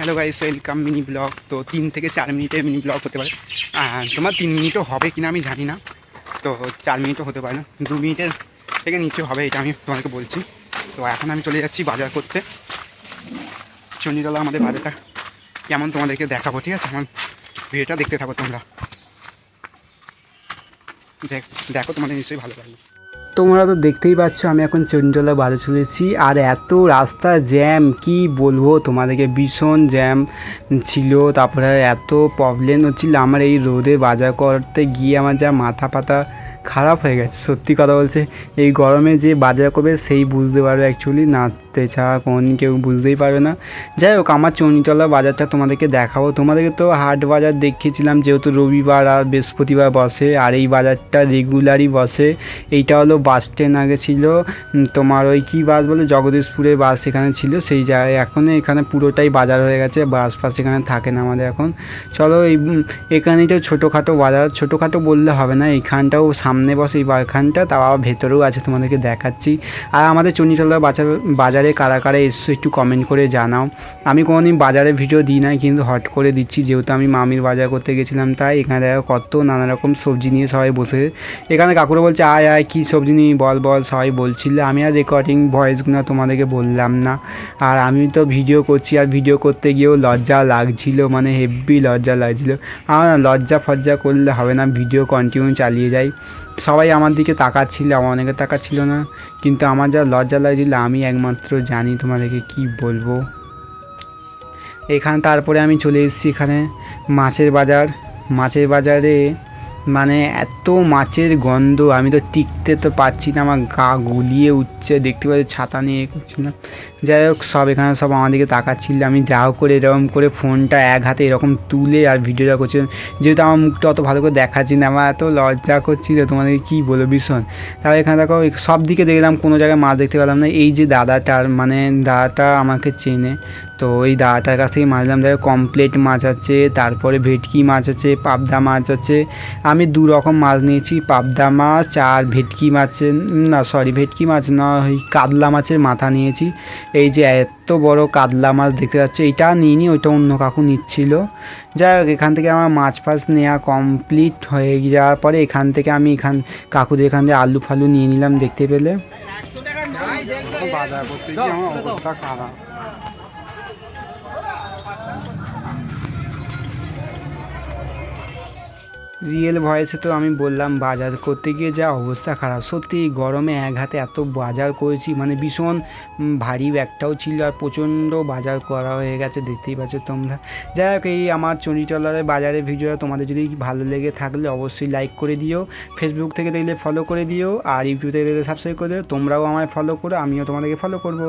Hello guys, welcome mini blog. তো 3 থেকে 4 মিনিটের মিনি ব্লগ হতে পারে। তোমার 3 মিনিটও হবে কিনা আমি জানি না, তো 4 মিনিটও হতে পারে না, 2 মিনিটের থেকে নিচে হবে, এটা আমি তোমাকে বলছি। তো এখন আমি চলে যাচ্ছি বাজার করতে। চণ্ডীতলা আমাদের বাজারটা কেমন তোমাদেরকে দেখাবো, ঠিক আছে? আমার ভিডিওটা দেখতে থাকো তোমরা, দেখো তোমাদের নিশ্চয়ই ভালো লাগবে। তোমরা তো দেখতেই পাচ্ছ আমি এখন চণ্ডীতলা বাজার চলেছি, আর এত রাস্তা জ্যাম কি বলবো তোমাদেরকে, ভীষণ জ্যাম ছিল। তারপরে এত প্রবলেম হচ্ছিল আমার এই রোদে বাজার করতে গিয়ে, আমার যা মাথা পাতা খারাপ হয়ে গেছে। সত্যি কথা বলছে, এই গরমে যে বাজার করবে সেই বুঝতে পারবে অ্যাকচুয়ালি, নাচতে ছাড়া কোনদিন কেউ বুঝতেই পারবে না। যাই হোক, আমার চণ্ডীতলা বাজারটা তোমাদেরকে দেখাবো। তোমাদেরকে তো হাট বাজার দেখিয়েছিলাম, যেহেতু রবিবার আর বৃহস্পতিবার বসে, আর এই বাজারটা রেগুলারই বসে। এইটা হলো বাস স্ট্যান্ড, আগে ছিল তোমার ওই কী বাস বলে, জগদীশপুরের বাস এখানে ছিল, সেই জায়গায় এখন এখানে পুরোটাই বাজার হয়ে গেছে, বাস ফাস এখানে থাকে না আমাদের এখন। চলো এখানেই তো ছোটোখাটো বাজার, ছোটোখাটো বললে হবে না, এইখানটাও সামনে বসে এই বারখানটা, তাও আবার ভেতরেও আছে, তোমাদেরকে দেখাচ্ছি। আর আমাদের চণ্ডীতলা বাজারে কারা কারা এসছো একটু কমেন্ট করে জানাও। আমি কোনোদিন বাজারে ভিডিও দিই না, কিন্তু হট করে দিচ্ছি, যেহেতু আমি মামির বাজার করতে গেছিলাম, তাই এখানে দেখো কত নানা রকম সবজি নিয়ে সবাই বসে। এখানে কাকুরা বলছে আয় আয় কী সবজি নিয়ে বল সবাই বলছিল, আমি আর রেকর্ডিং ভয়েসগুলো তোমাদেরকে বললাম না। আর আমি তো ভিডিও করছি, আর ভিডিও করতে গিয়েও লজ্জা লাগছিল, মানে হেভি লজ্জা লাগছিল। আমার লজ্জা ফজ্জা করলে হবে না, ভিডিও কন্টিনিউ চালিয়ে যাই। সবাই আমার দিকে তাকাচ্ছিল, আমার অনেকে তাকাচ্ছিল না, কিন্তু আমার যা লজ্জা লাগছিল আমি একমাত্র জানি, তোমাদেরকে কি বলবো। এখানে তারপরে আমি চলে এসেছি এখানে মাছের বাজারে মানে এত মাছের গন্ধ, আমি তো টিকতে তো পারছি না, আমার গা গুলিয়ে উঠছে, দেখতে পাচ্ছি ছাতা নিয়ে করছিলাম। যাই হোক, সব এখানে সব আমার দিকে তাকাচ্ছিল, আমি যা হোক করে এরকম করে ফোনটা এক হাতে এরকম তুলে আর ভিডিওটা করছিলাম, যেহেতু আমার মুখটা অত ভালো করে দেখাচ্ছি না, আমার এত লজ্জা করছিল, তোমাদেরকে কী বলবো ভীষণ। তারপর এখানে দেখো সব দিকে দেখলাম, কোনো জায়গায় মাছ দেখতে পেলাম না। এই যে দাদাটা আমাকে চেনে, তো ওই দাদাটার কাছ থেকে মাছ নিলাম। দেখো কমপ্লেট মাছ আছে, তারপরে ভেটকি মাছ আছে, পাবদা মাছ আছে। আমি 2 রকম মাছ নিয়েছি, পাবদা মাছ আর ভেটকি মাছের ভেটকি মাছ না, ওই কাতলা মাছের মাথা নিয়েছি। এই যে এত বড় কাতলা মাছ দেখতে পাচ্ছি, এইটা নিইনি, ওইটা অন্য কাকু নিচ্ছিল। যাই হোক, এখান থেকে আমার মাছ ফাছ নেওয়া কমপ্লিট হয়ে যাওয়ার পরে এখান থেকে আমি কাকুদের এখান থেকে আলু ফালু নিয়ে নিলাম। দেখতে পেলে বাজার করতে গিয়ে আমার অবস্থা খারাপ। রিয়েল ভয়েসে তো আমি বললাম বাজার করতে গিয়ে যা অবস্থা খারাপ, সত্যি গরমে এক হাতে এত বাজার করেছি, মানে ভীষণ ভারী ব্যাগটাও ছিল, আর প্রচণ্ড বাজার করা হয়ে গেছে, দেখতেই পাচ্ছ তোমরা। যাই হোক, এই আমার চণ্ডীতলার বাজারের ভিডিওটা তোমাদের যদি ভালো লেগে থাকলে অবশ্যই লাইক করে দিও, ফেসবুক থেকে দেখলে ফলো করে দিও, আর ইউটিউব থেকে দেখলে সাবস্ক্রাইব করে দিও। তোমরাও আমায় ফলো করো, আমিও তোমাদেরকে ফলো করবো।